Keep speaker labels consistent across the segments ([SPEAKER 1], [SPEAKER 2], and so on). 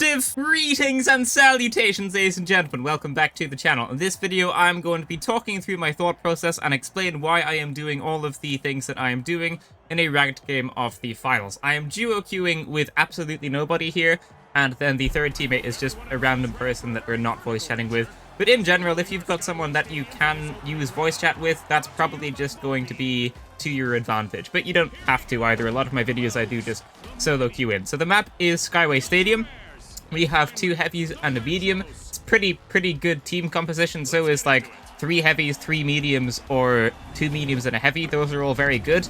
[SPEAKER 1] Massive greetings and salutations, ladies and gentlemen. Welcome back to the channel. In this video, I'm going to be talking through my thought process and explain why I am doing all of the things that I am doing in a ranked game of the finals. I am duo queuing with absolutely nobody here, and then the third teammate is just a random person that we're not voice chatting with. But in general, if you've got someone that you can use voice chat with, that's probably just going to be to your advantage. But you don't have to either. A lot of my videos I do just solo queue in. So the map is Skyway Stadium. We have 2 heavies and a medium. It's pretty good team composition. So is like 3 heavies, 3 mediums, or 2 mediums and a heavy. Those are all very good.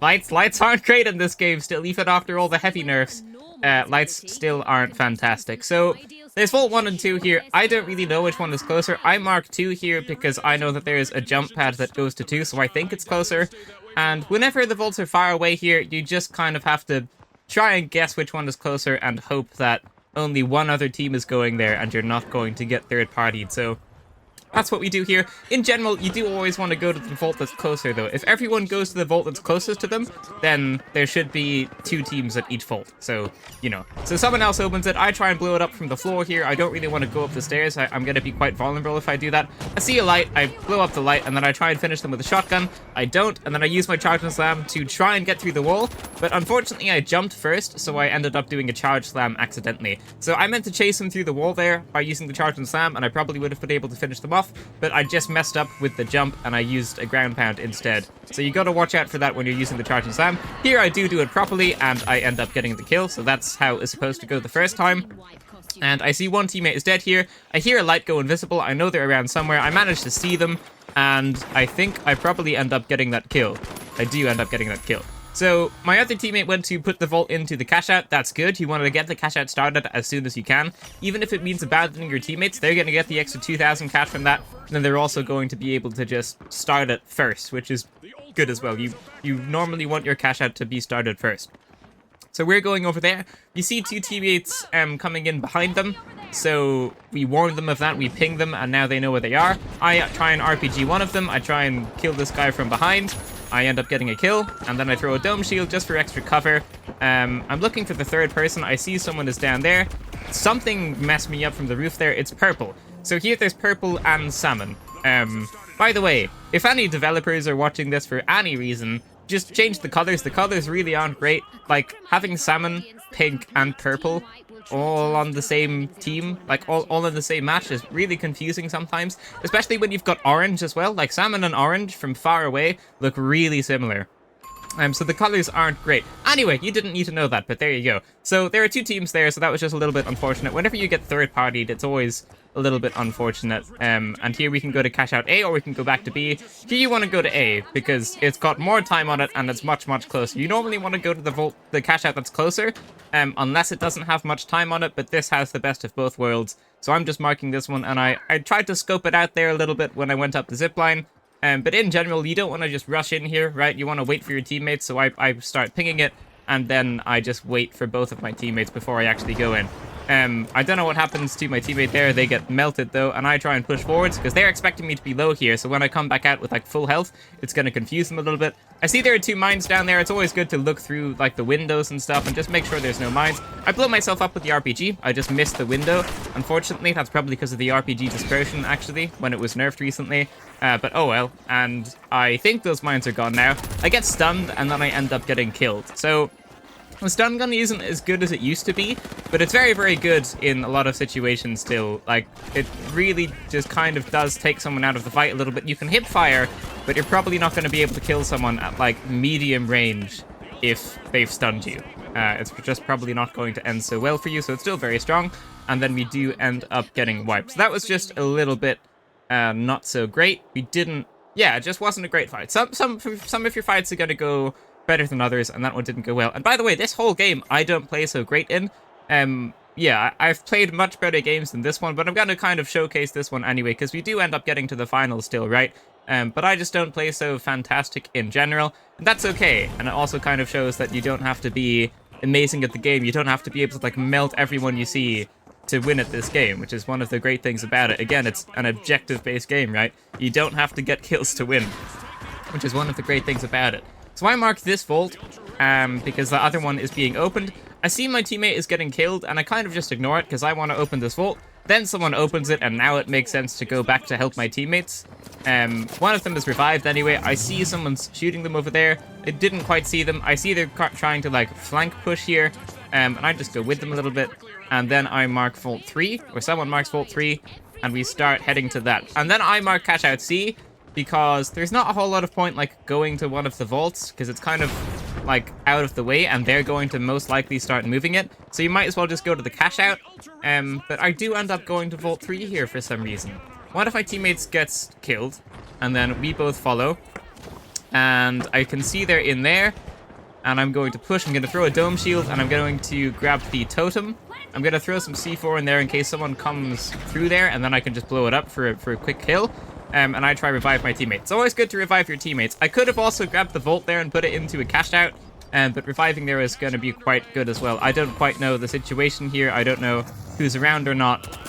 [SPEAKER 1] Lights aren't great in this game still, even after all the heavy nerfs. Lights still aren't fantastic. So there's Vault 1 and 2 here. I don't really know which one is closer. I mark 2 here because I know that there is a jump pad that goes to 2, so I think it's closer. And whenever the vaults are far away here, you just kind of have to try and guess which one is closer and hope that only one other team is going there and you're not going to get third-partied. So that's what we do here. In general, you do always want to go to the vault that's closer, though. If everyone goes to the vault that's closest to them, then there should be 2 teams at each vault. So, you know. So someone else opens it. I try and blow it up from the floor here. I don't really want to go up the stairs. I'm going to be quite vulnerable if I do that. I see a light. I blow up the light, and then I try and finish them with a shotgun. I don't, and then I use my charge and slam to try and get through the wall. But unfortunately, I jumped first, so I ended up doing a charge slam accidentally. So I meant to chase them through the wall there by using the charge and slam, and I probably would have been able to finish them off. But I just messed up with the jump and I used a ground pound instead. So you gotta watch out for that when you're using the charge and slam. Here I do it properly and I end up getting the kill, so that's how it's supposed to go the first time. And I see one teammate is dead here. I hear a light go invisible. I know they're around somewhere. I managed to see them and I think I probably end up getting that kill. I do end up getting that kill. So my other teammate went to put the vault into the cash out. That's good. You want to get the cash out started as soon as you can. Even if it means abandoning your teammates, they're going to get the extra 2,000 cash from that. And then they're also going to be able to just start it first, which is good as well. You normally want your cash out to be started first. So we're going over there. You see 2 teammates coming in behind them. So we warn them of that, we ping them, and now they know where they are. I try and RPG one of them. I try and kill this guy from behind. I end up getting a kill, and then I throw a dome shield just for extra cover. I'm looking for the third person. I see someone is down there. Something messed me up from the roof there. It's purple. So here there's purple and salmon. By the way, if any developers are watching this for any reason, just change the colors. The colors really aren't great. Like, having salmon, pink, and purple all on the same team, like all in the same match, is really confusing sometimes. Especially when you've got orange as well. Like, salmon and orange from far away look really similar. So the colors aren't great. Anyway, you didn't need to know that, but there you go. So there are 2 teams there, so that was just a little bit unfortunate. Whenever you get third-partied, it's always a little bit unfortunate. And here we can go to cash out A, or we can go back to B. Here you want to go to A, because it's got more time on it, and it's much closer. You normally want to go to the cash out that's closer, unless it doesn't have much time on it, but this has the best of both worlds. So I'm just marking this one, and I tried to scope it out there a little bit when I went up the zipline. But in general, you don't want to just rush in here, right? You want to wait for your teammates, so I start pinging it, and then I just wait for both of my teammates before I actually go in. I don't know what happens to my teammate there. They get melted, though, and I try and push forwards, because they're expecting me to be low here, so when I come back out with, like, full health, it's going to confuse them a little bit. I see there are 2 mines down there. It's always good to look through, like, the windows and stuff, and just make sure there's no mines. I blow myself up with the RPG. I just missed the window. Unfortunately, that's probably because of the RPG dispersion, actually, when it was nerfed recently. But oh well, and I think those mines are gone now. I get stunned, and then I end up getting killed. So the stun gun isn't as good as it used to be, but it's very good in a lot of situations still. Like, it really just kind of does take someone out of the fight a little bit. You can hip fire, but you're probably not going to be able to kill someone at, like, medium range if they've stunned you. It's just probably not going to end so well for you, so it's still very strong, and then we do end up getting wiped. So that was just a little bit not so great. We didn't... Yeah, it just wasn't a great fight. Some of your fights are going to go better than others, and that one didn't go well. And by the way, this whole game, I don't play so great in. Yeah, I've played much better games than this one, but I'm going to kind of showcase this one anyway, because we do end up getting to the finals still, right? But I just don't play so fantastic in general, and that's okay. And it also kind of shows that you don't have to be amazing at the game. You don't have to be able to, like, melt everyone you see to win at this game, which is one of the great things about it. Again, it's an objective-based game, right? You don't have to get kills to win, which is one of the great things about it. So I marked this vault because the other one is being opened. I see my teammate is getting killed, and I kind of just ignore it because I want to open this vault. Then someone opens it, and now it makes sense to go back to help my teammates. One of them is revived anyway. I see someone's shooting them over there. I didn't quite see them. I see they're trying to like flank push here, and I just go with them a little bit. And then I mark Vault 3, or someone marks Vault 3, and we start heading to that. And then I mark Cash Out C, because there's not a whole lot of point like going to one of the vaults, because it's kind of like out of the way, and they're going to most likely start moving it. So you might as well just go to the Cash Out. But I do end up going to Vault 3 here for some reason. One of my teammates gets killed, and then we both follow. And I can see they're in there, and I'm going to push. I'm going to throw a dome shield, and I'm going to grab the totem. I'm going to throw some C4 in there in case someone comes through there, and then I can just blow it up for a quick kill. And I try to revive my teammates. It's always good to revive your teammates. I could have also grabbed the vault there and put it into a Cash Out, but reviving there is going to be quite good as well. I don't quite know the situation here. I don't know who's around or not,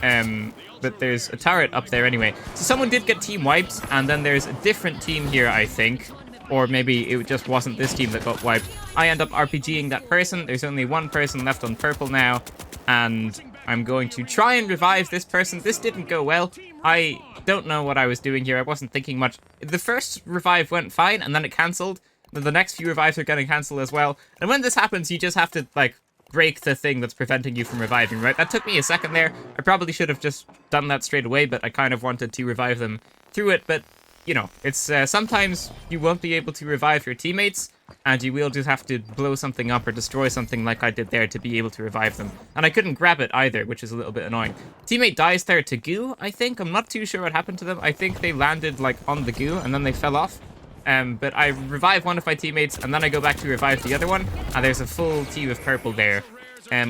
[SPEAKER 1] but there's a turret up there anyway. So someone did get team wiped, and then there's a different team here, I think. Or maybe it just wasn't this team that got wiped. I end up RPGing that person. There's only one person left on purple now, and I'm going to try and revive this person. This didn't go well. I don't know what I was doing here. I wasn't thinking much. The first revive went fine, and then it cancelled. The next few revives are getting cancelled as well. And when this happens, you just have to, like, break the thing that's preventing you from reviving, right? That took me a second there. I probably should have just done that straight away, but I kind of wanted to revive them through it. But, you know, it's sometimes you won't be able to revive your teammates, and you will just have to blow something up or destroy something like I did there to be able to revive them. And I couldn't grab it either, which is a little bit annoying. Teammate dies there to goo, I think. I'm not too sure what happened to them. I think they landed, like, on the goo, and then they fell off. But I revive one of my teammates, and then I go back to revive the other one, and there's a full team of purple there,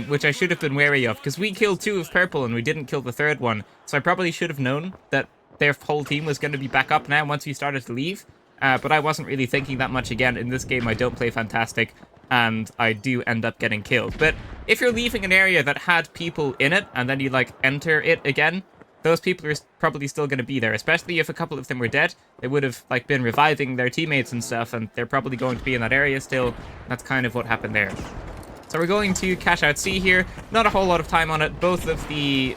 [SPEAKER 1] which I should have been wary of, because we killed 2 of purple, and we didn't kill the 3rd one. So I probably should have known that their whole team was going to be back up now once we started to leave. But I wasn't really thinking that much. Again, in this game I don't play fantastic, and I do end up getting killed. But if you're leaving an area that had people in it, and then you like enter it again, those people are probably still going to be there, especially if a couple of them were dead. They would have like been reviving their teammates and stuff, and they're probably going to be in that area still. That's kind of what happened there. So we're going to Cash Out C here. Not a whole lot of time on it. Both of the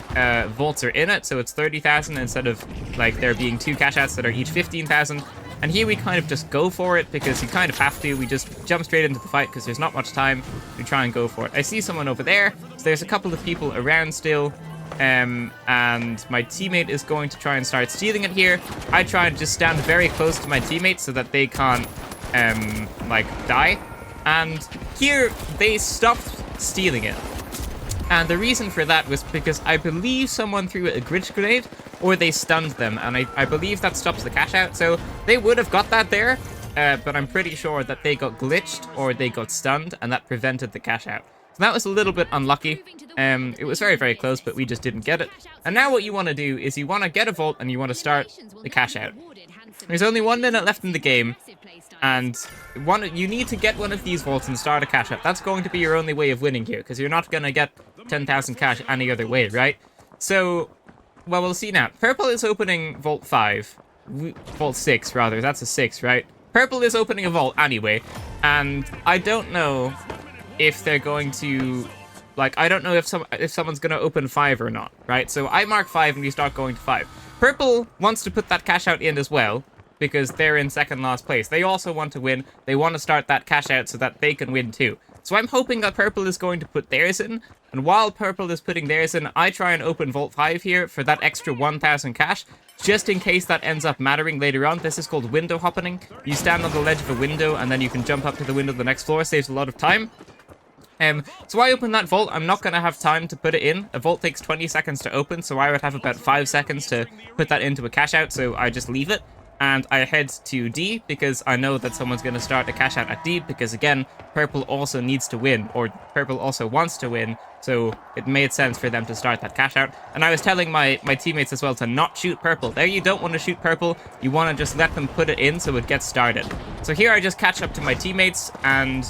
[SPEAKER 1] vaults are in it, so it's 30,000 instead of like there being 2 Cash Outs that are each 15,000. And here we kind of just go for it because you kind of have to. We just jump straight into the fight because there's not much time to try and go for it. I see someone over there, so there's a couple of people around still. And my teammate is going to try and start stealing it here. I try and just stand very close to my teammates so that they can't, like, die. And here, they stopped stealing it. And the reason for that was because I believe someone threw a glitch grenade, or they stunned them, and I believe that stops the Cash Out. So they would have got that there, but I'm pretty sure that they got glitched, or they got stunned, and that prevented the Cash Out. So that was a little bit unlucky. It was very, very close, but we just didn't get it. And now what you want to do is you want to get a vault, and you want to start the Cash Out. There's only 1 minute left in the game, and you need to get one of these vaults and start a Cash Out. That's going to be your only way of winning here, because you're not going to get 10,000 cash any other way, right? So, well, we'll see now. Purple is opening Vault 5. Vault 6, rather. That's a 6, right? Purple is opening a vault anyway, and I don't know if they're going to... Like, I don't know if someone's going to open 5 or not, right? So I mark 5 and we start going to 5. Purple wants to put that Cash Out in as well, because they're in second last place. They also want to win. They want to start that Cash Out so that they can win too. So I'm hoping that Purple is going to put theirs in, and while Purple is putting theirs in, I try and open Vault 5 here for that extra 1,000 cash, just in case that ends up mattering later on. This is called window hopping. You stand on the ledge of a window, and then you can jump up to the window of the next floor. Saves a lot of time. So I open that vault. I'm not going to have time to put it in. A vault takes 20 seconds to open, so I would have about 5 seconds to put that into a Cash Out, so I just leave it. And I head to D, because I know that someone's going to start a Cash Out at D, because again, Purple also needs to win, or Purple also wants to win, so it made sense for them to start that Cash Out. And I was telling my teammates as well to not shoot Purple. There, you don't want to shoot Purple, you want to just let them put it in so it gets started. So here I just catch up to my teammates, and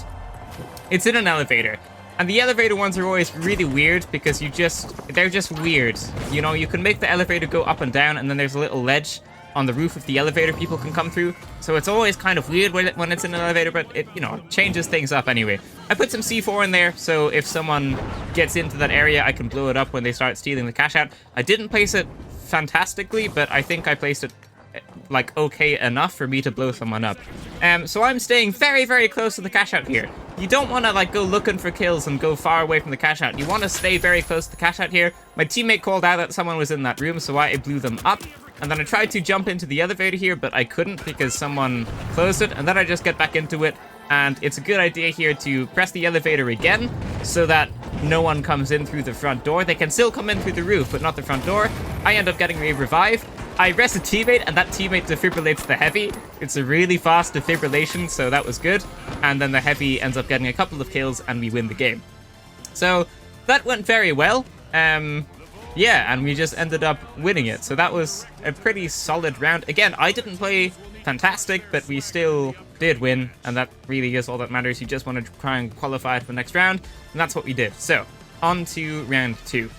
[SPEAKER 1] it's in an elevator. And the elevator ones are always really weird because they're just weird. You know, you can make the elevator go up and down, and then there's a little ledge. on the roof of the elevator people can come through. So it's always kind of weird when it's in an elevator, but it, you know, changes things up anyway. I put some C4 in there, so if someone gets into that area, I can blow it up when they start stealing the cash out. I didn't place it fantastically, but I think I placed it like okay enough for me to blow someone up. So I'm staying very, very close to the cash out here. You don't want to like go looking for kills and go far away from the cash out. You want to stay very close to the cash out here. My teammate called out that someone was in that room, so I blew them up. And then I tried to jump into the elevator here, but I couldn't because someone closed it. And then I just get back into it. And it's a good idea here to press the elevator again so that no one comes in through the front door. They can still come in through the roof, but not the front door. I end up getting a revive. I rest a teammate, and that teammate defibrillates the heavy. It's a really fast defibrillation, so that was good. And then the heavy ends up getting a couple of kills, and we win the game. So that went very well. Yeah, and we just ended up winning it. So that was a pretty solid round. Again, I didn't play fantastic, but we still did win, and that really is all that matters. You just want to try and qualify for the next round, and that's what we did. So, on to round 2.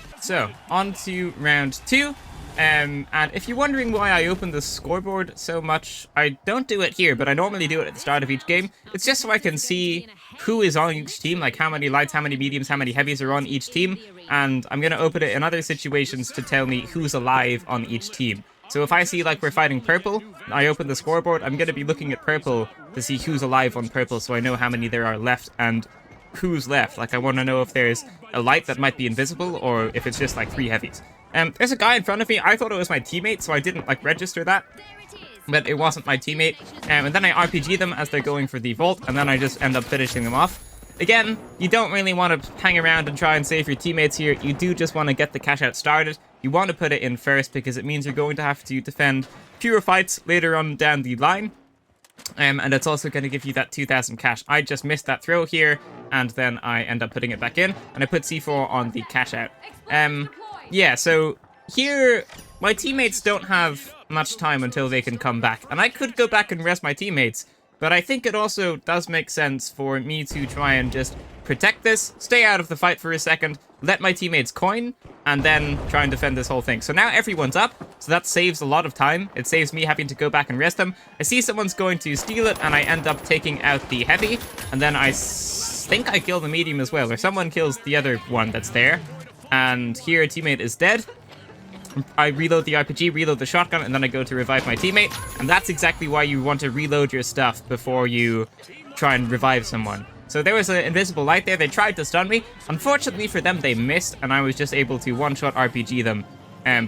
[SPEAKER 1] And if you're wondering why I open the scoreboard so much, I don't do it here, but I normally do it at the start of each game. It's just so I can see who is on each team, like how many lights, how many mediums, how many heavies are on each team, and I'm going to open it in other situations to tell me who's alive on each team. So if I see like we're fighting purple, I open the scoreboard, I'm going to be looking at purple to see who's alive on purple so I know how many there are left and who's left. Like I want to know if there's a light that might be invisible or if it's just like 3 heavies. There's a guy in front of me. I thought it was my teammate, so I didn't like register that, but it wasn't my teammate. And then I RPG them as they're going for the vault, and then I just end up finishing them off. Again, you don't really want to hang around and try and save your teammates here. You do just want to get the cash out started. You want to put it in first because it means you're going to have to defend fewer fights later on down the line. And it's also going to give you that 2,000 cash. I just missed that throw here, and then I end up putting it back in, and I put C4 on the cash out. Yeah, so here, my teammates don't have much time until they can come back. And I could go back and rest my teammates, but I think it also does make sense for me to try and just protect this, stay out of the fight for a second, let my teammates coin, and then try and defend this whole thing. So now everyone's up, so that saves a lot of time. It saves me having to go back and rest them. I see someone's going to steal it, and I end up taking out the heavy, and then I think I kill the medium as well, or someone kills the other one that's there. And here a teammate is dead. I reload the RPG, reload the shotgun, and then I go to revive my teammate. And that's exactly why you want to reload your stuff before you try and revive someone. So there was an invisible light there. They tried to stun me. Unfortunately for them, they missed, and I was just able to one-shot RPG them.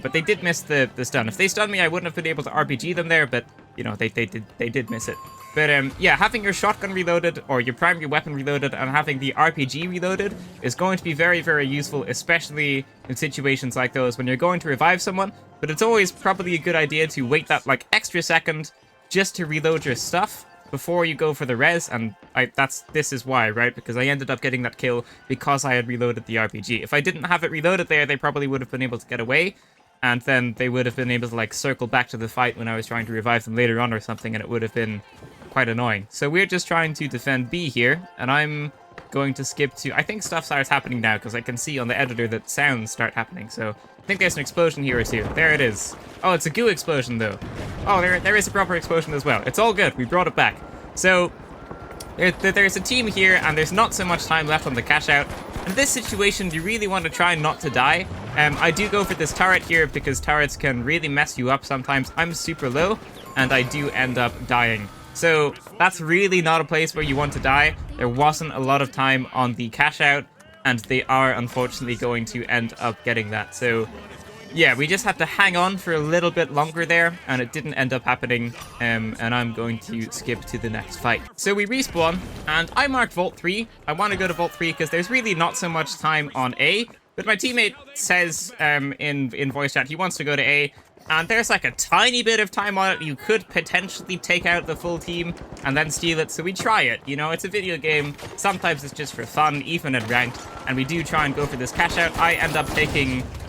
[SPEAKER 1] But they did miss the stun. If they stunned me, I wouldn't have been able to RPG them there, but, you know, they did miss it. But, yeah, having your shotgun reloaded, or your primary weapon reloaded, and having the RPG reloaded is going to be very, very useful, especially in situations like those when you're going to revive someone. But it's always probably a good idea to wait that, like, extra second just to reload your stuff before you go for the res, and this is why, right? Because I ended up getting that kill because I had reloaded the RPG. If I didn't have it reloaded there, they probably would have been able to get away, and then they would have been able to, like, circle back to the fight when I was trying to revive them later on or something, and it would have been quite annoying. So we're just trying to defend B here, and I'm going to skip to... I think stuff starts happening now, because I can see on the editor that sounds start happening, so I think there's an explosion here or two. There it is. Oh, it's a goo explosion, though. Oh, there is a proper explosion as well. It's all good. We brought it back. So there's a team here, and there's not so much time left on the cash out. In this situation, you really want to try not to die. I do go for this turret here, because turrets can really mess you up sometimes. I'm super low, and I do end up dying. So that's really not a place where you want to die. There wasn't a lot of time on the cash out, and they are unfortunately going to end up getting that. So yeah, we just had to hang on for a little bit longer there, and it didn't end up happening, and I'm going to skip to the next fight. So we respawn, and I marked Vault 3. I want to go to Vault 3 because there's really not so much time on A, but my teammate says in voice chat he wants to go to A, and there's like a tiny bit of time on it. You could potentially take out the full team and then steal it, so we try it. You know, it's a video game. Sometimes it's just for fun, even at ranked, and we do try and go for this cash out. I end up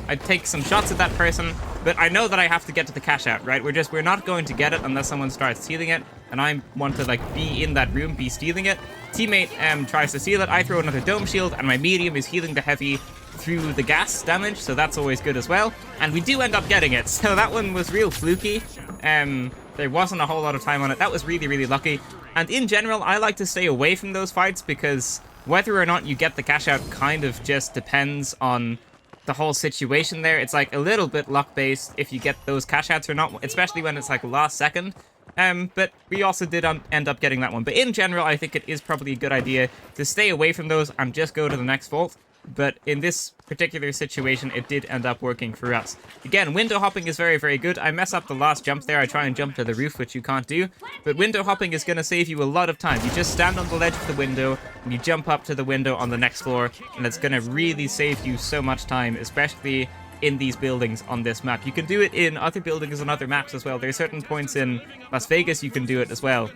[SPEAKER 1] I take some shots at that person, but I know that I have to get to the cash out, right? We're not going to get it unless someone starts stealing it, and I want to, like, be in that room, be stealing it. Teammate tries to steal it. I throw another dome shield, and my medium is healing the heavy through the gas damage, so that's always good as well. And we do end up getting it, so that one was real fluky. There wasn't a whole lot of time on it. That was really, really lucky. And in general, I like to stay away from those fights because whether or not you get the cash out kind of just depends on the whole situation there. It's like a little bit luck-based if you get those cash outs or not, especially when it's like last second. But we also did end up getting that one. But in general, I think it is probably a good idea to stay away from those and just go to the next vault. But in this particular situation, it did end up working for us. Again, window hopping is very, very good. I mess up the last jump there. I try and jump to the roof, which you can't do. But window hopping is going to save you a lot of time. You just stand on the ledge of the window, and you jump up to the window on the next floor, and it's going to really save you so much time, especially in these buildings on this map. You can do it in other buildings and other maps as well. There are certain points in Las Vegas you can do it as well.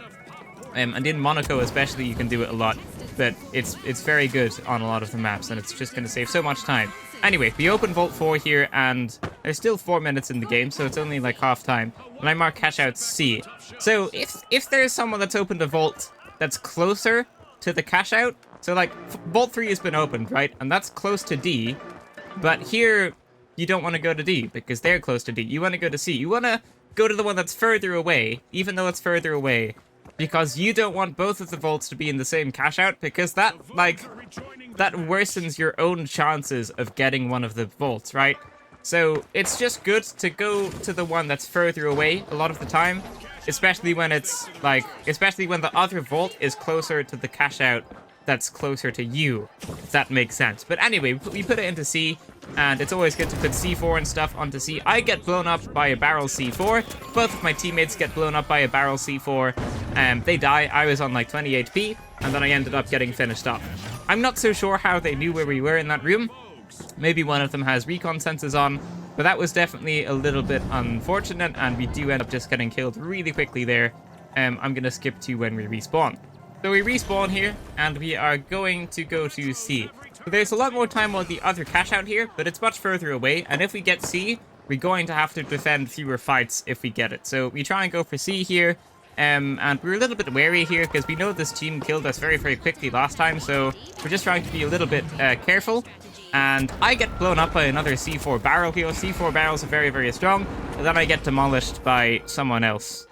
[SPEAKER 1] And in Monaco especially, you can do it a lot. But it's very good on a lot of the maps, and it's just going to save so much time. Anyway, we open Vault 4 here, and there's still 4 minutes in the game, so it's only like half time. And I mark cash out C. So if there's someone that's opened a vault that's closer to the cash out, so like Vault 3 has been opened, right? And that's close to D, but here you don't want to go to D because they're close to D. You want to go to C. You want to go to the one that's further away, even though it's further away, because you don't want both of the vaults to be in the same cash out, because that worsens your own chances of getting one of the vaults, right? So it's just good to go to the one that's further away a lot of the time, especially when it's like, especially when the other vault is closer to the cash out that's closer to you, if that makes sense. But anyway, we put it into C, and it's always good to put C4 and stuff onto C. I get blown up by a barrel C4. Both of my teammates get blown up by a barrel C4. They die. I was on like 20 HP, and then I ended up getting finished off. I'm not so sure how they knew where we were in that room. Maybe one of them has recon sensors on, but that was definitely a little bit unfortunate, and we do end up just getting killed really quickly there. I'm going to skip to when we respawn. So we respawn here, and we are going to go to C. So there's a lot more time on the other cash out here, but it's much further away, and if we get C, we're going to have to defend fewer fights if we get it. So we try and go for C here, and we're a little bit wary here, because we know this team killed us very, very quickly last time, so we're just trying to be a little bit careful. And I get blown up by another C4 barrel here. C4 barrels are very, very strong, and then I get demolished by someone else.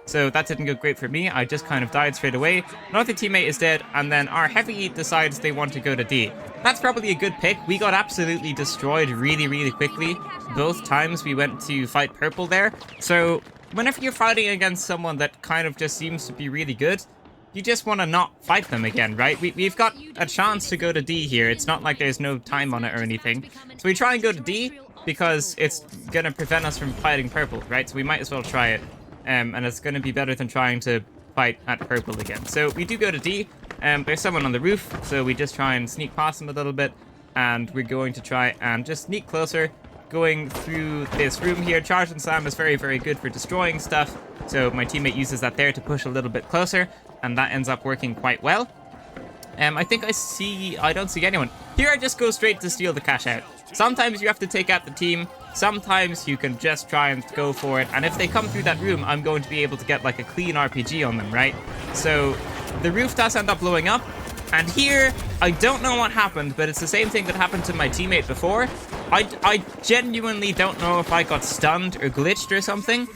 [SPEAKER 1] So that didn't go great for me. I just kind of died straight away. Another teammate is dead, and then our heavy decides they want to go to D. That's probably a good pick. We got absolutely destroyed really, really quickly. Both times we went to fight purple there. So whenever you're fighting against someone that kind of just seems to be really good, you just want to not fight them again, right? We've got a chance to go to D here. It's not like there's no time on it or anything. So we try and go to D because it's going to prevent us from fighting purple, right? So we might as well try it. And it's going to be better than trying to fight at purple again. So we do go to D. There's someone on the roof, so we just try and sneak past him a little bit. And we're going to try and just sneak closer, going through this room here. Charge and Slam is very, very good for destroying stuff. So my teammate uses that there to push a little bit closer, and that ends up working quite well. I think I don't see anyone. Here I just go straight to steal the cash out. Sometimes you have to take out the team. Sometimes you can just try and go for it. And if they come through that room, I'm going to be able to get like a clean RPG on them, right? So the roof does end up blowing up. And here, I don't know what happened, but it's the same thing that happened to my teammate before. I genuinely don't know if I got stunned or glitched or something,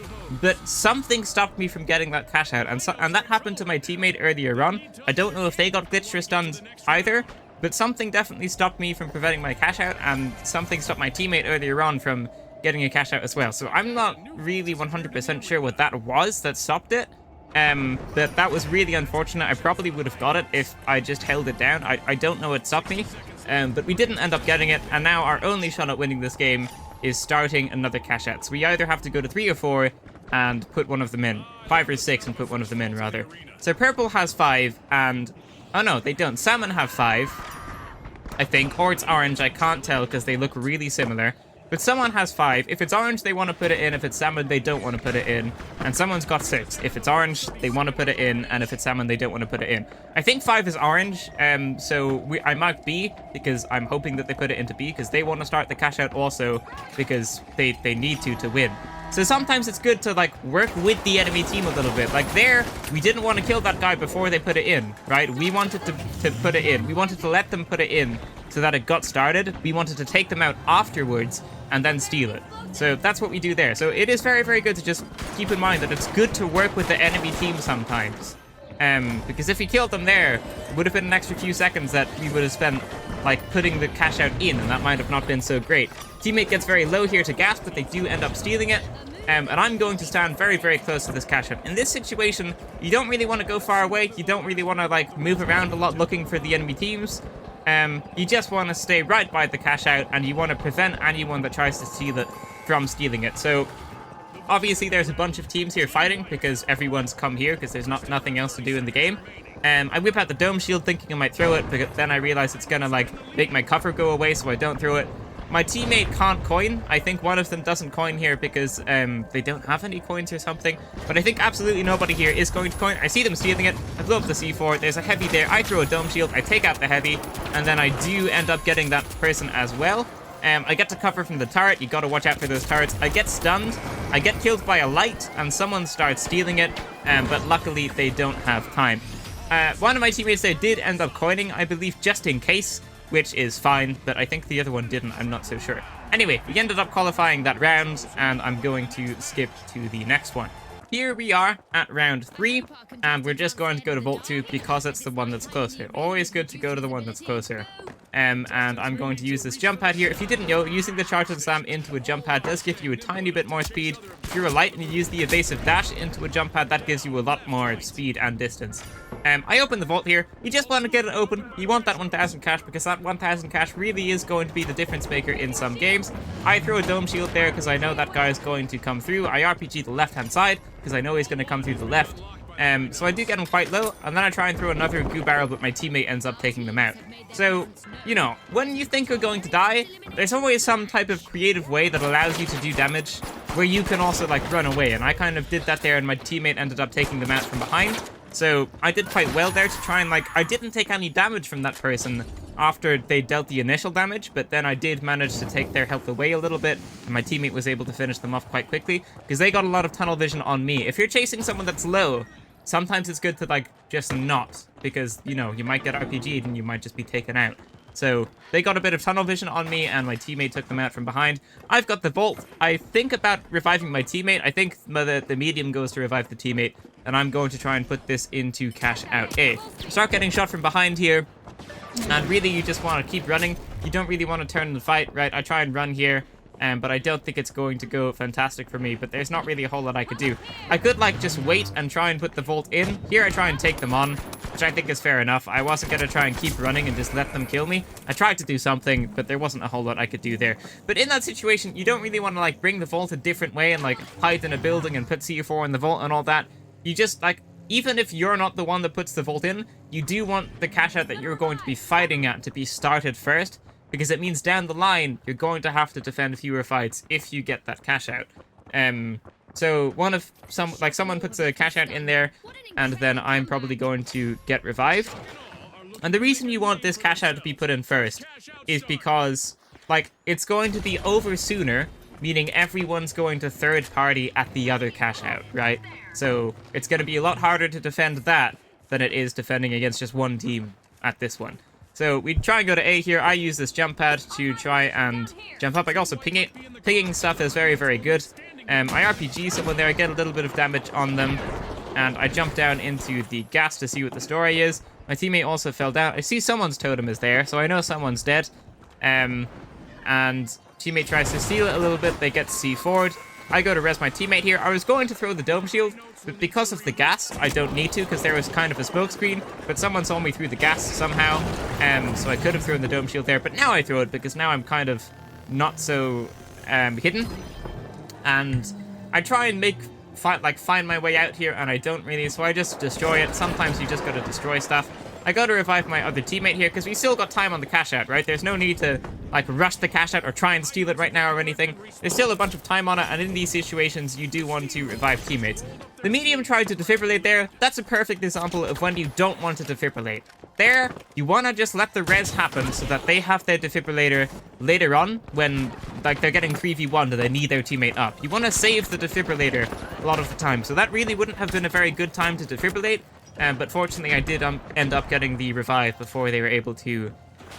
[SPEAKER 1] but something stopped me from getting that cash out. And that happened to my teammate earlier on. I don't know if they got glitched or stunned either, but something definitely stopped me from preventing my cash out, and something stopped my teammate earlier on from getting a cash out as well. So I'm not really 100% sure what that was that stopped it. But that was really unfortunate. I probably would have got it if I just held it down. I don't know what stopped me, but we didn't end up getting it, and now our only shot at winning this game is starting another cash out. So we either have to go to 3 or 4 and put one of them in. 5 or 6 and put one of them in, rather. So purple has 5, and... oh no, they don't. Salmon have 5, I think, or it's orange. I can't tell because they look really similar. But someone has 5. If it's orange, they want to put it in. If it's salmon, they don't want to put it in. And someone's got 6. If it's orange, they want to put it in. And if it's salmon, they don't want to put it in. I think 5 is orange. So I marked B because I'm hoping that they put it into B because they want to start the cash out also because they need to win. So sometimes it's good to like work with the enemy team a little bit. Like there, we didn't want to kill that guy before they put it in, right? We wanted to put it in. We wanted to let them put it in so that it got started. We wanted to take them out afterwards and then steal it. So that's what we do there. So it is very, very good to just keep in mind that it's good to work with the enemy team sometimes. Because if we killed them there, it would have been an extra few seconds that we would have spent, like, putting the cash out in, and that might have not been so great. Teammate gets very low here to gas, but they do end up stealing it. And I'm going to stand very, very close to this cash out. In this situation, you don't really want to go far away. You don't really want to, like, move around a lot looking for the enemy teams. You just want to stay right by the cash out, and you want to prevent anyone that tries to steal it from stealing it. So obviously there's a bunch of teams here fighting because everyone's come here because there's nothing else to do in the game. I whip out the dome shield thinking I might throw it, but then I realize it's gonna, like, make my cover go away, so I don't throw it. My teammate can't coin. I think one of them doesn't coin here because they don't have any coins or something. But I think absolutely nobody here is going to coin. I see them stealing it. I blow up the C4. There's a heavy there. I throw a dome shield. I take out the heavy. And then I do end up getting that person as well. I get to cover from the turret. You gotta watch out for those turrets. I get stunned. I get killed by a light. And someone starts stealing it. But luckily, they don't have time. One of my teammates there did end up coining, I believe, just in case, which is fine, but I think the other one didn't. I'm not so sure. Anyway, we ended up qualifying that round, and I'm going to skip to the next one. Here we are at round 3, and we're just going to go to Vault 2 because it's the one that's closer. Always good to go to the one that's closer. And I'm going to use this jump pad here. If you didn't know, using the charge and slam into a jump pad does give you a tiny bit more speed. If you're a light and you use the evasive dash into a jump pad, that gives you a lot more speed and distance. I open the vault here. You just want to get it open. You want that 1,000 cash because that 1,000 cash really is going to be the difference maker in some games. I throw a dome shield there because I know that guy is going to come through. I RPG the left-hand side because I know he's going to come through the left. So I do get him quite low, and then I try and throw another goo barrel, but my teammate ends up taking them out. So, you know, when you think you're going to die, there's always some type of creative way that allows you to do damage, where you can also, like, run away. And I kind of did that there, and my teammate ended up taking them out from behind. So I did quite well there to try and, like, I didn't take any damage from that person after they dealt the initial damage, but then I did manage to take their health away a little bit, and my teammate was able to finish them off quite quickly, because they got a lot of tunnel vision on me. If you're chasing someone that's low, sometimes it's good to, like, just not, because, you know, you might get RPG'd and you might just be taken out. So they got a bit of tunnel vision on me, and my teammate took them out from behind. I've got the vault. I think about reviving my teammate. I think the medium goes to revive the teammate, and I'm going to try and put this into cash out A. Start getting shot from behind here, and really you just want to keep running. You don't really want to turn the fight, right? I try and run here, but I don't think it's going to go fantastic for me, but there's not really a whole lot I could do. I could, like, just wait and try and put the vault in. Here I try and take them on, which I think is fair enough. I wasn't going to try and keep running and just let them kill me. I tried to do something, but there wasn't a whole lot I could do there. But in that situation, you don't really want to, like, bring the vault a different way and, like, hide in a building and put C4 in the vault and all that. You just, like, even if you're not the one that puts the vault in, you do want the cash out that you're going to be fighting at to be started first, because it means down the line, you're going to have to defend fewer fights if you get that cash out. So someone puts a cash out in there, and then I'm probably going to get revived. And the reason you want this cash out to be put in first is because, like, it's going to be over sooner, meaning everyone's going to third party at the other cash out, right? So it's going to be a lot harder to defend that than it is defending against just one team at this one. So we try and go to A here. I use this jump pad to try and jump up. I can also ping it. Pinging stuff is very, very good. I RPG someone there. I get a little bit of damage on them. And I jump down into the gas to see what the story is. My teammate also fell down. I see someone's totem is there, so I know someone's dead. And teammate tries to steal it a little bit. They get C4'd. I go to res my teammate here. I was going to throw the dome shield, but because of the gas, I don't need to, because there was kind of a smoke screen, but someone saw me through the gas somehow, so I could have thrown the dome shield there, but now I throw it, because now I'm kind of not so hidden, and I try and find my way out here, and I don't really, so I just destroy it. Sometimes you just gotta destroy stuff. I go to revive my other teammate here, because we still got time on the cash out, right? There's no need to, like, rush the cash out or try and steal it right now or anything. There's still a bunch of time on it, and in these situations, you do want to revive teammates. The medium tried to defibrillate there. That's a perfect example of when you don't want to defibrillate. There, you want to just let the res happen so that they have their defibrillator later on when, like, they're getting 3v1 and they need their teammate up. You want to save the defibrillator a lot of the time, so that really wouldn't have been a very good time to defibrillate. But fortunately, I did end up getting the revive before they were able to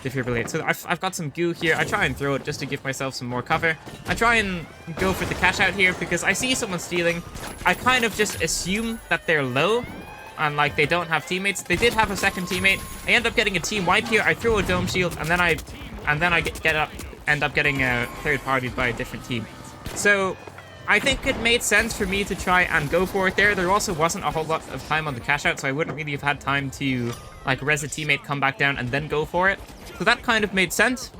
[SPEAKER 1] defibrillate. So I've got some goo here. I try and throw it just to give myself some more cover. I try and go for the cash out here because I see someone stealing. I kind of just assume that they're low and like they don't have teammates. They did have a second teammate. I end up getting a team wipe here. I throw a dome shield and then I end up getting third partied by a different team. So I think it made sense for me to try and go for it there. There also wasn't a whole lot of time on the cash out, so I wouldn't really have had time to like res a teammate, come back down, and then go for it. So that kind of made sense.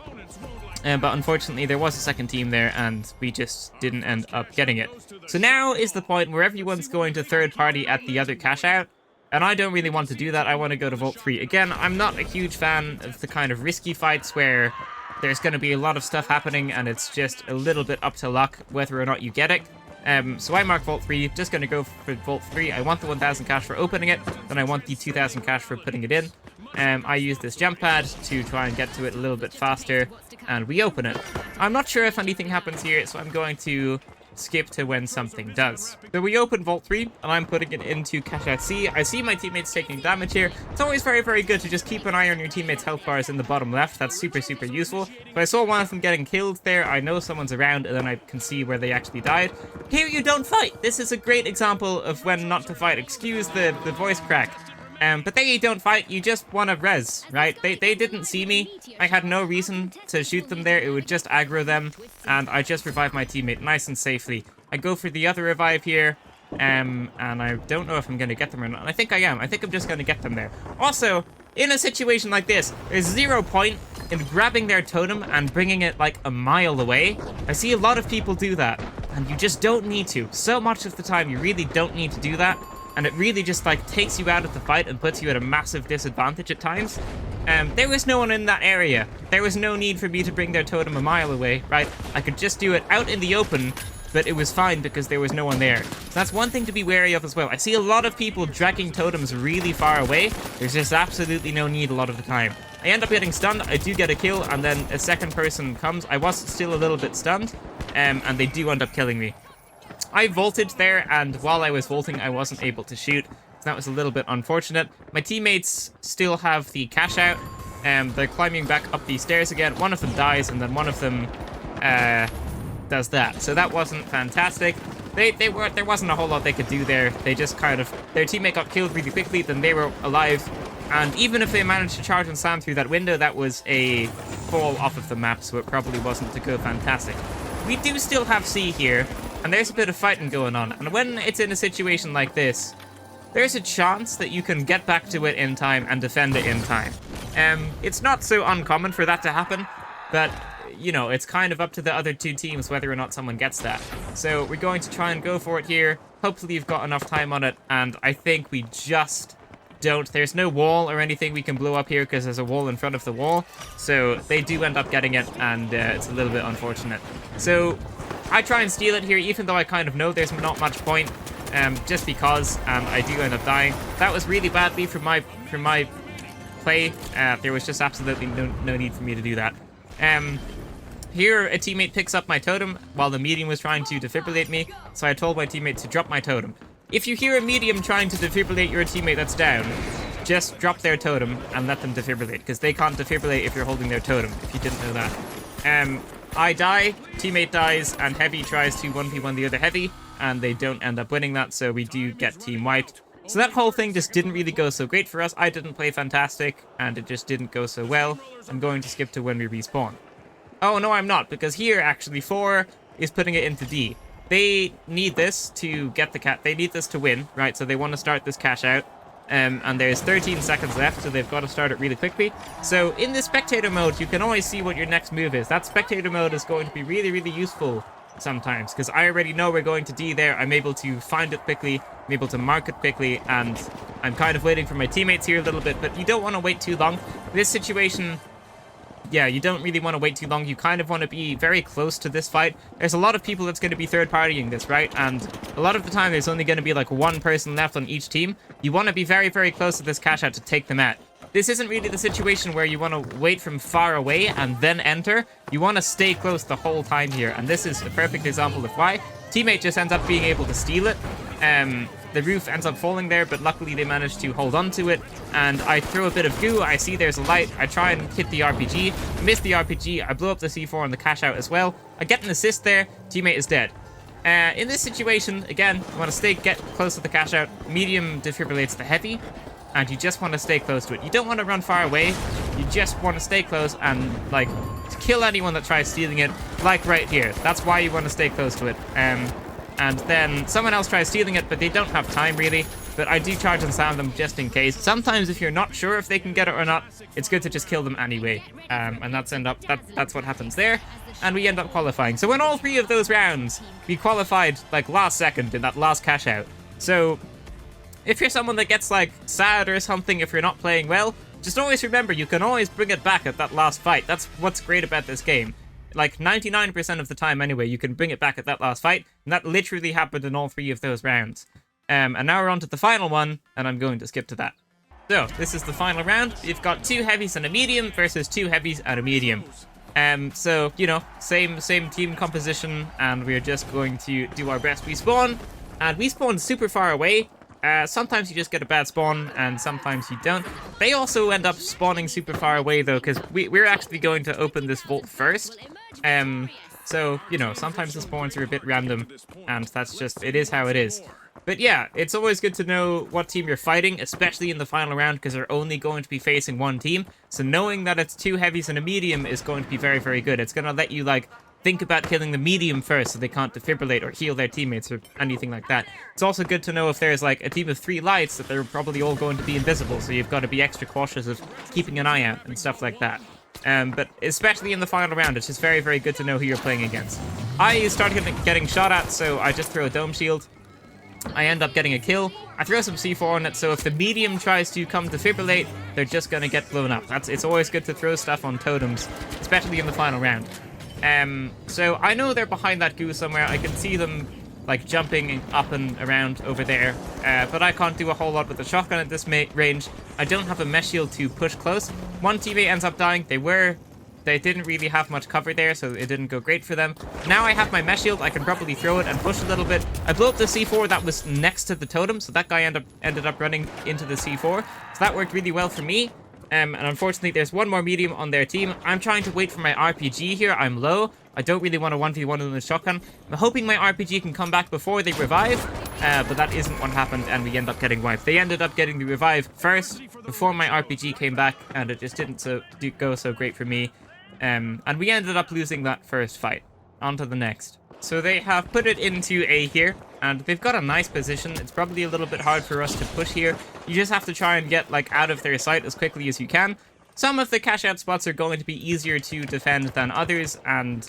[SPEAKER 1] But unfortunately, there was a second team there, and we just didn't end up getting it. So now is the point where everyone's going to third party at the other cash out. And I don't really want to do that. I want to go to Vault 3. Again, I'm not a huge fan of the kind of risky fights where there's going to be a lot of stuff happening and it's just a little bit up to luck whether or not you get it. So I mark Vault 3, just going to go for Vault 3. I want the 1,000 cash for opening it, then I want the 2,000 cash for putting it in. I use this jump pad to try and get to it a little bit faster, and we open it. I'm not sure if anything happens here, so I'm going to skip to when something does. So we open Vault 3, and I'm putting it into cash out C. I see my teammates taking damage here. It's always very, very good to just keep an eye on your teammates' health bars in the bottom left. That's super, super useful. If I saw one of them getting killed there, I know someone's around, and then I can see where they actually died. Here you don't fight. This is a great example of when not to fight. Excuse the voice crack. But there you don't fight, you just want to res, right? They didn't see me. I had no reason to shoot them there. It would just aggro them, and I just revived my teammate nice and safely. I go for the other revive here, and I don't know if I'm going to get them or not. I think I am. I think I'm just going to get them there. Also, in a situation like this, there's 0 point in grabbing their totem and bringing it like a mile away. I see a lot of people do that, and you just don't need to. So much of the time, you really don't need to do that. And it really just like takes you out of the fight and puts you at a massive disadvantage at times. There was no one in that area. There was no need for me to bring their totem a mile away, right? I could just do it out in the open, but it was fine because there was no one there. So that's one thing to be wary of as well. I see a lot of people dragging totems really far away. There's just absolutely no need a lot of the time. I end up getting stunned, I do get a kill, and then a second person comes. I was still a little bit stunned, and they do end up killing me. I vaulted there, and while I was vaulting, I wasn't able to shoot. So that was a little bit unfortunate. My teammates still have the cash out. They're climbing back up these stairs again. One of them dies, and then one of them does that. So that wasn't fantastic. There wasn't a whole lot they could do there. They just kind of... Their teammate got killed really quickly, then they were alive. And even if they managed to charge and slam through that window, that was a fall off of the map, so it probably wasn't to go fantastic. We do still have C here. And there's a bit of fighting going on. And when it's in a situation like this, there's a chance that you can get back to it in time and defend it in time. It's not so uncommon for that to happen, but, you know, it's kind of up to the other two teams whether or not someone gets that. So we're going to try and go for it here. Hopefully you've got enough time on it, and I think we just don't. There's no wall or anything we can blow up here because there's a wall in front of the wall. So they do end up getting it, and it's a little bit unfortunate. So I try and steal it here, even though I kind of know there's not much point, just because, and I do end up dying. That was really badly from my play. There was just absolutely no need for me to do that. Here, a teammate picks up my totem while the medium was trying to defibrillate me, so I told my teammate to drop my totem. If you hear a medium trying to defibrillate your teammate that's down, just drop their totem and let them defibrillate, because they can't defibrillate if you're holding their totem, if you didn't know that. I die, teammate dies, and Heavy tries to 1v1 the other Heavy, and they don't end up winning that, so we do get team wiped. So that whole thing just didn't really go so great for us. I didn't play fantastic, and it just didn't go so well. I'm going to skip to when we respawn. Oh, no, I'm not, because here, actually, 4 is putting it into D. They need this to get the they need this to win, right? So they want to start this cash out. And there's 13 seconds left, so they've got to start it really quickly. So in the spectator mode, you can always see what your next move is. That spectator mode is going to be really, really useful sometimes, because I already know we're going to D there. I'm able to find it quickly, I'm able to mark it quickly, and I'm kind of waiting for my teammates here a little bit, but you don't want to wait too long. This situation, yeah, you don't really want to wait too long. You kind of want to be very close to this fight. There's a lot of people that's going to be third-partying this, right? And a lot of the time, there's only going to be like one person left on each team. You want to be very, very close to this cash out to take them out. This isn't really the situation where you want to wait from far away and then enter. You want to stay close the whole time here. And this is a perfect example of why. Teammate just ends up being able to steal it. The roof ends up falling there, but luckily they managed to hold on to it. And I throw a bit of goo. I see there's a light. I try and hit the RPG. Miss the RPG. I blow up the C4 on the cash out as well. I get an assist there. Teammate is dead. In this situation, again, you want to get close to the cash out. Medium defibrillates the heavy, and you just want to stay close to it. You don't want to run far away. You just want to stay close and, like, kill anyone that tries stealing it, like right here. That's why you want to stay close to it. And then someone else tries stealing it, but they don't have time, really. But I do charge and slam them just in case. Sometimes if you're not sure if they can get it or not, it's good to just kill them anyway. And that's what happens there. And we end up qualifying. So in all 3 of those rounds, we qualified, like, last second in that last cash out. So if you're someone that gets, like, sad or something if you're not playing well, just always remember you can always bring it back at that last fight. That's what's great about this game. Like, 99% of the time anyway, you can bring it back at that last fight. And that literally happened in all 3 of those rounds. And now we're on to the final one, and I'm going to skip to that. So, this is the final round. We've got 2 heavies and a medium versus 2 heavies and a medium. So, you know, same team composition, and we're just going to do our best. We spawn, and we spawn super far away. Sometimes you just get a bad spawn, and sometimes you don't. They also end up spawning super far away, though, because we're actually going to open this vault first. So, you know, sometimes the spawns are a bit random, and that's just, it is how it is. But yeah, it's always good to know what team you're fighting, especially in the final round, because they're only going to be facing one team. So knowing that it's 2 heavies and a medium is going to be very, very good. It's going to let you, like, think about killing the medium first so they can't defibrillate or heal their teammates or anything like that. It's also good to know if there's, like, a team of 3 lights that they're probably all going to be invisible, so you've got to be extra cautious of keeping an eye out and stuff like that. But especially in the final round, it's just very, very good to know who you're playing against. I started getting shot at, so I just throw a dome shield. I end up getting a kill. I throw some C4 on it, so if the medium tries to come defibrillate, they're just going to get blown up. It's always good to throw stuff on totems, especially in the final round. So I know they're behind that goo somewhere. I can see them, like, jumping up and around over there. But I can't do a whole lot with the shotgun at this range. I don't have a mesh shield to push close. One teammate ends up dying. They didn't really have much cover there, so it didn't go great for them. Now I have my mesh shield. I can probably throw it and push a little bit. I blew up the C4 that was next to the totem, so that guy ended up running into the C4. So that worked really well for me. And unfortunately, there's one more medium on their team. I'm trying to wait for my RPG here. I'm low. I don't really want to 1v1 in the shotgun. I'm hoping my RPG can come back before they revive, but that isn't what happened, and we end up getting wiped. They ended up getting the revive first before my RPG came back, and it just didn't go so great for me. And we ended up losing that first fight. On to the next. So they have put it into A here, and they've got a nice position. It's probably a little bit hard for us to push here. You just have to try and get, like, out of their sight as quickly as you can. Some of the cash out spots are going to be easier to defend than others, and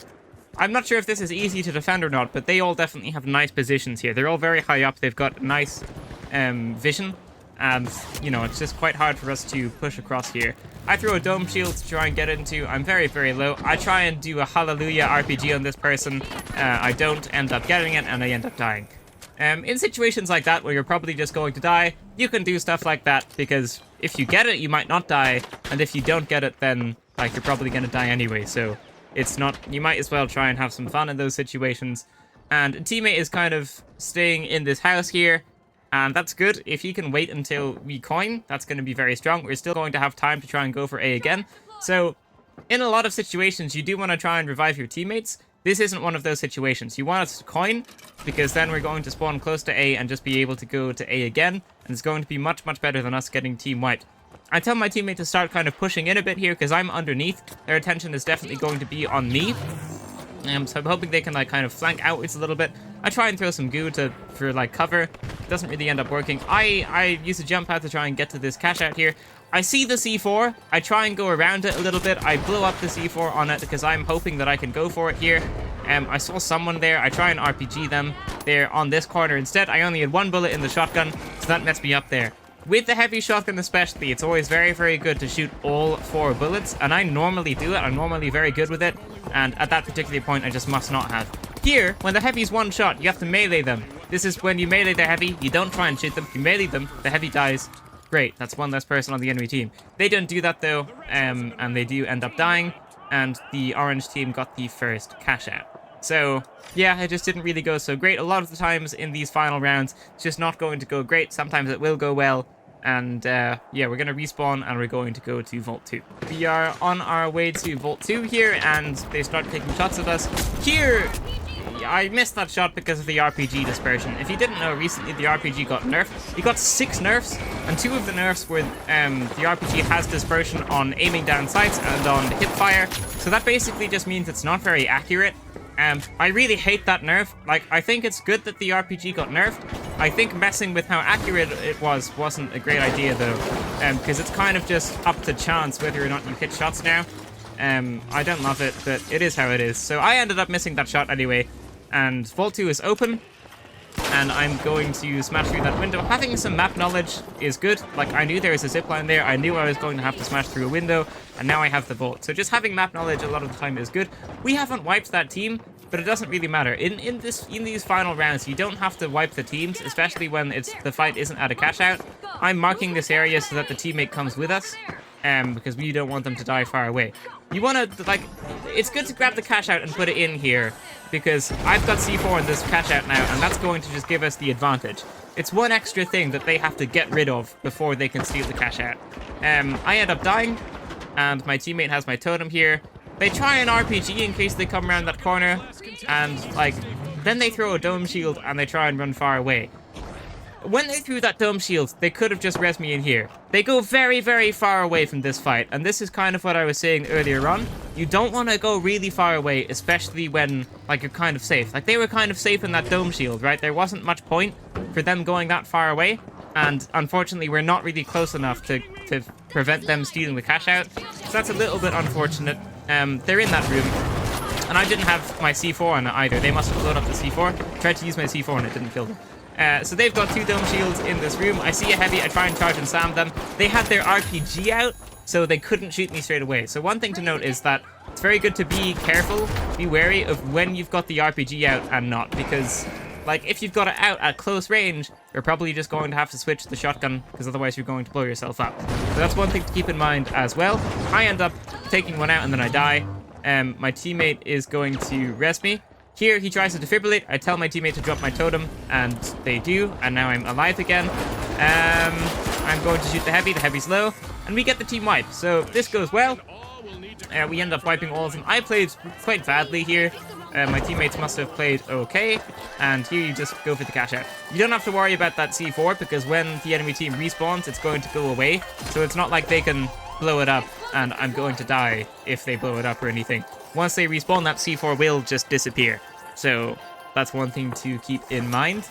[SPEAKER 1] I'm not sure if this is easy to defend or not, but they all definitely have nice positions here. They're all very high up. They've got nice vision, and, you know, it's just quite hard for us to push across here. I throw a dome shield to try and get into. I'm very, very low. I try and do a hallelujah RPG on this person. I don't end up getting it, and I end up dying. In situations like that where you're probably just going to die, you can do stuff like that, because if you get it, you might not die, and if you don't get it, then, like, you're probably going to die anyway, so it's not, you might as well try and have some fun in those situations. And a teammate is kind of staying in this house here, and that's good. If you can wait until we coin, that's going to be very strong. We're still going to have time to try and go for A again. So, in a lot of situations, you do want to try and revive your teammates. This isn't one of those situations. You want us to coin, because then we're going to spawn close to A and just be able to go to A again, and it's going to be much, much better than us getting team wiped. I tell my teammate to start kind of pushing in a bit here, because I'm underneath. Their attention is definitely going to be on me. So I'm hoping they can, like, kind of flank outwards a little bit. I try and throw some goo for like, cover. It doesn't really end up working. I use a jump pad to try and get to this cash out here. I see the C4. I try and go around it a little bit. I blow up the C4 on it because I'm hoping that I can go for it here. I saw someone there. I try and RPG them. They're on this corner instead. I only had 1 bullet in the shotgun, so that messed me up there. With the heavy shotgun especially, it's always very, very good to shoot all 4 bullets, and I normally do it. I'm normally very good with it, and at that particular point, I just must not have. Here, when the heavy's one shot, you have to melee them. This is when you melee the heavy, you don't try and shoot them, you melee them, the heavy dies. Great, that's one less person on the enemy team. They don't do that though, and they do end up dying, and the orange team got the first cash out. So, yeah, it just didn't really go so great. A lot of the times in these final rounds, it's just not going to go great. Sometimes it will go well. And, yeah, we're going to respawn and we're going to go to Vault 2. We are on our way to Vault 2 here, and they start taking shots at us. Here, I missed that shot because of the RPG dispersion. If you didn't know, recently the RPG got nerfed. It got 6 nerfs, and 2 of the nerfs were the RPG has dispersion on aiming down sights and on hip fire. So that basically just means it's not very accurate. I really hate that nerf. Like, I think it's good that the RPG got nerfed. I think messing with how accurate it wasn't a great idea, though, because it's kind of just up to chance whether or not you hit shots now. I don't love it, but it is how it is. So I ended up missing that shot anyway, and Vault 2 is open, and I'm going to smash through that window. Having some map knowledge is good. Like, I knew there was a zipline there, I knew I was going to have to smash through a window, and now I have the vault. So just having map knowledge a lot of the time is good. We haven't wiped that team, but it doesn't really matter. In these final rounds, you don't have to wipe the teams, especially when the fight isn't at a cash out. I'm marking this area so that the teammate comes with us, because we don't want them to die far away. You want to, like, it's good to grab the cash out and put it in here, because I've got C4 in this cash out now, and that's going to just give us the advantage. It's one extra thing that they have to get rid of before they can steal the cash out. I end up dying, and my teammate has my totem here. They try an RPG in case they come around that corner, and, like, then they throw a dome shield and they try and run far away. When they threw that dome shield, they could have just res me in here. They go very, very far away from this fight, and this is kind of what I was saying earlier on. You don't want to go really far away, especially when, like, you're kind of safe. Like, they were kind of safe in that dome shield, right? There wasn't much point for them going that far away, and unfortunately, we're not really close enough to prevent them stealing the cash out. So that's a little bit unfortunate. They're in that room, and I didn't have my C4 on it either. They must have blown up the C4. Tried to use my C4 and it didn't kill them. So they've got 2 dome shields in this room. I see a heavy, I try and charge and slam them. They had their RPG out, so they couldn't shoot me straight away. So one thing to note is that it's very good to be careful, be wary of when you've got the RPG out and not, because, like, if you've got it out at close range, you're probably just going to have to switch to the shotgun, because otherwise you're going to blow yourself up. So that's one thing to keep in mind as well. I end up taking one out and then I die. My teammate is going to res me. Here, he tries to defibrillate. I tell my teammate to drop my totem, and they do, and now I'm alive again. I'm going to shoot the heavy's low, and we get the team wipe. So this goes well. We end up wiping all of them. I played quite badly here. My teammates must have played okay, and here you just go for the cash out. You don't have to worry about that C4, because when the enemy team respawns, it's going to go away. So it's not like they can blow it up, and I'm going to die if they blow it up or anything. Once they respawn, that C4 will just disappear. So that's one thing to keep in mind.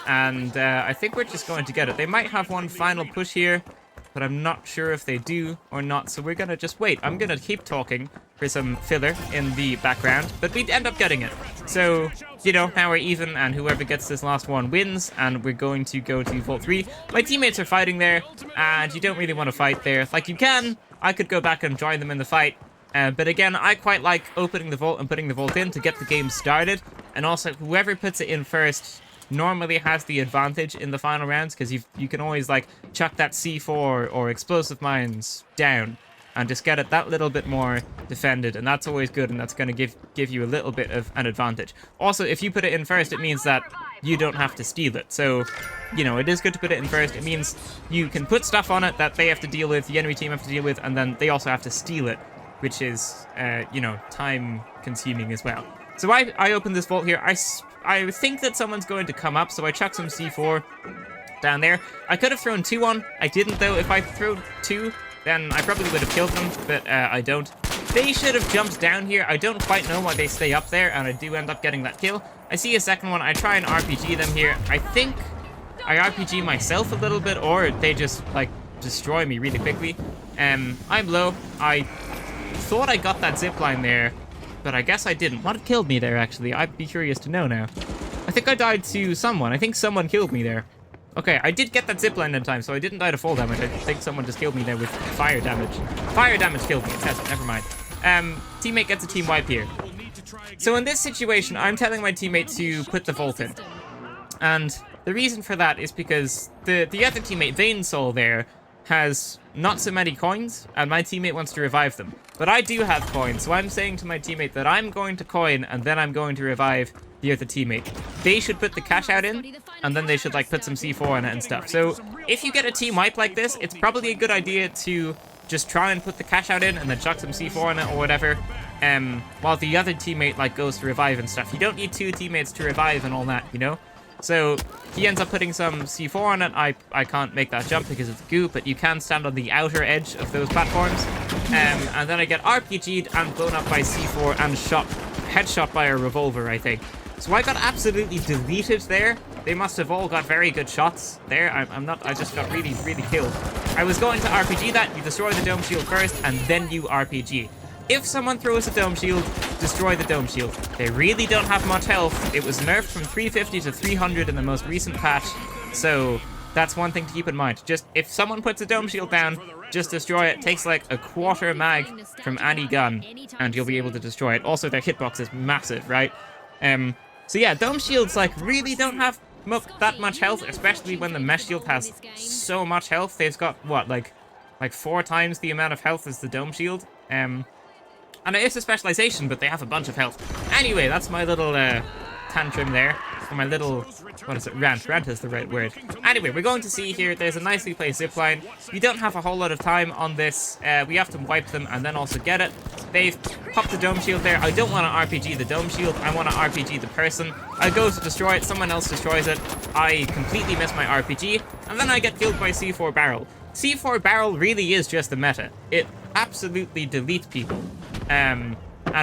[SPEAKER 1] And I think we're just going to get it. They might have one final push here, but I'm not sure if they do or not. So we're going to just wait. I'm going to keep talking for some filler in the background, but we'd end up getting it. So, you know, now we're even, and whoever gets this last one wins, and we're going to go to Vault 3. My teammates are fighting there, and you don't really want to fight there. Like, you can. I could go back and join them in the fight. But again, I quite like opening the vault and putting the vault in to get the game started. And also, whoever puts it in first normally has the advantage in the final rounds, because you can always, like, chuck that C4 or explosive mines down and just get it that little bit more defended, and that's always good, and that's going to give you a little bit of an advantage. Also, if you put it in first, it means that you don't have to steal it. So, you know, it is good to put it in first. It means you can put stuff on it that they have to deal with, the enemy team have to deal with, and then they also have to steal it, which is, you know, time-consuming as well. So I open this vault here. I think that someone's going to come up, so I chuck some C4 down there. I could have thrown 2 on. I didn't, though. If I threw 2, then I probably would have killed them, but I don't. They should have jumped down here. I don't quite know why they stay up there, and I do end up getting that kill. I see a second one. I try and RPG them here. I think I RPG myself a little bit, or they just, like, destroy me really quickly. I'm low. I thought I got that zipline there, but I guess I didn't. What killed me there, actually? I'd be curious to know now. I think I died to someone. I think someone killed me there. Okay, I did get that zipline in time, so I didn't die to fall damage. I think someone just killed me there with fire damage. Fire damage killed me. It says it. Never mind. Teammate gets a team wipe here. So in this situation, I'm telling my teammate to put the vault in. And the reason for that is because the other teammate, Vanesoul there, has not so many coins, and my teammate wants to revive them. But I do have coins, so I'm saying to my teammate that I'm going to coin, and then I'm going to revive the other teammate. They should put the cash out in, and then they should like put some C4 in it and stuff. So if you get a team wipe like this, it's probably a good idea to just try and put the cash out in and then chuck some C4 in it or whatever, while the other teammate like goes to revive and stuff. You don't need two teammates to revive and all that, you know? So he ends up putting some C4 on it. I can't make that jump because it's goo, but you can stand on the outer edge of those platforms. And then I get RPG'd and blown up by C4 and headshot by a revolver, I think. So I got absolutely deleted there. They must have all got very good shots there. I just got really, really killed. I was going to RPG that. You destroy the dome shield first, and then you RPG. If someone throws a dome shield, destroy the dome shield. They really don't have much health. It was nerfed from 350 to 300 in the most recent patch, so that's one thing to keep in mind. Just, if someone puts a dome shield down, just destroy it. It takes like a quarter mag from any gun, and you'll be able to destroy it. Also, their hitbox is massive, right? So yeah, dome shields like really don't have that much health, especially when the mesh shield has so much health. They've got, what, like 4 times the amount of health as the dome shield. And it is a specialization, but they have a bunch of health. Anyway, that's my little tantrum there. Or my little, what is it, rant. Rant is the right word. Anyway, we're going to see here, there's a nicely placed zipline. We don't have a whole lot of time on this. We have to wipe them and then also get it. They've popped the dome shield there. I don't want to RPG the dome shield. I want to RPG the person. I go to destroy it. Someone else destroys it. I completely miss my RPG. And then I get killed by C4 barrel. C4 barrel really is just the meta. It absolutely deletes people. And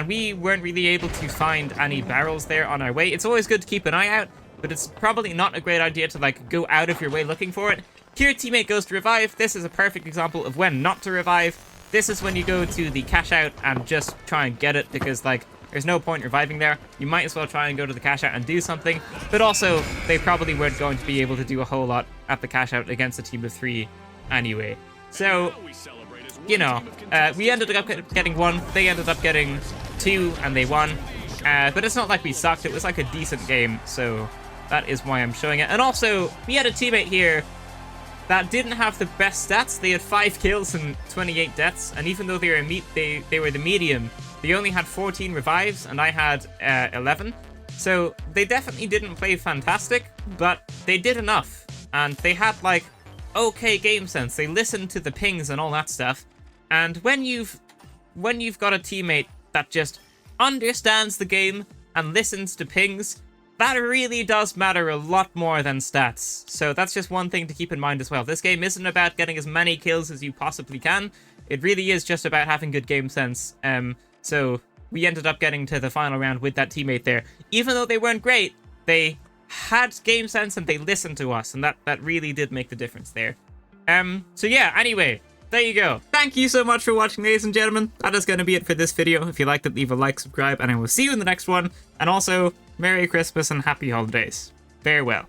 [SPEAKER 1] we weren't really able to find any barrels there on our way. It's always good to keep an eye out, but it's probably not a great idea to like go out of your way looking for it. Here, teammate goes to revive. This is a perfect example of when not to revive. This is when you go to the cash out and just try and get it, because like there's no point reviving there. You might as well try and go to the cash out and do something, but also they probably weren't going to be able to do a whole lot at the cash out against a team of 3 anyway. So, you know, we ended up getting 1, they ended up getting 2, and they won. But it's not like we sucked, it was like a decent game, so that is why I'm showing it. And also, we had a teammate here that didn't have the best stats. They had 5 kills and 28 deaths, and even though they were the medium, they only had 14 revives, and I had 11. So they definitely didn't play fantastic, but they did enough, and they had like okay game sense. They listened to the pings and all that stuff. And when you've got a teammate that just understands the game and listens to pings, that really does matter a lot more than stats. So that's just one thing to keep in mind as well. This game isn't about getting as many kills as you possibly can. It really is just about having good game sense. So we ended up getting to the final round with that teammate there. Even though they weren't great, they had game sense and they listened to us, and that really did make the difference there. So yeah, anyway, there you go. Thank you so much for watching, ladies and gentlemen. That is going to be it for this video. If you liked it, leave a like, subscribe, and I will see you in the next one. And also, Merry Christmas and Happy Holidays. Farewell.